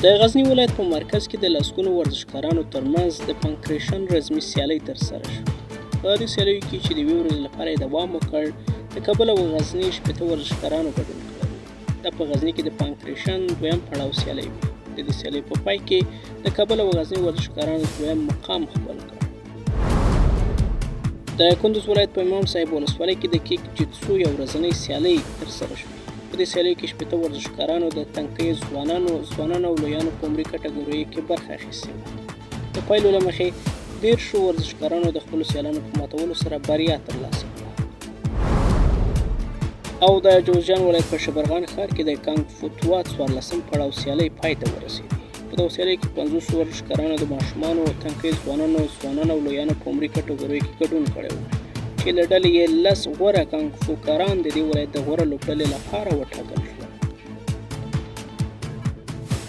د غزني ولایت په مرکز کې د لسګونو ورزشکارانو ترمنځ د پانکرېشن رزمي سیالۍ ترسره شوه. په دې سیالیو کې چې د یوې ورځې لپاره یې دوام وکړ، د کابل او غزني 80 ورزشکارانو ګډون کړی. دا په غزني کې د پانکرېشن دویم پړاو سیالۍ وي. د دې سیالۍ په پای کې د کابل او غزني ورزشکارانو دویم مقام خپل کړ. د کندوز ولایت په امام صاحب ولسوالۍ کې د کیک جیتسو یو ورځنۍ سیالۍ ترسره شوه. په دې سیالۍ کې 80 ورزشکارانو د تنکیو ځوانانو او لویانو په عمري کټګورۍ کې برخه اخیستې وه. د پایلو له مخې 10 ورزشکارانو د خپلو سیالانو په ماتولو سره بریا ترلاسه کړه. او د جوزجان ولایت په شبرغان ښار کې د کانګفوتوا 14 پړاو سیالۍ پای ته ورسېدې. په دغه سیالۍ کې 50 ورزشکارانو د ماشومانو، تنکیو ځوانانو او لویانو په عمري کټګورۍ کې ګډون کړی و، چې له ډلې یې 10 غوره کانګفوکاران د دې ولایت د غوره لوبډلې لپاره وټاکل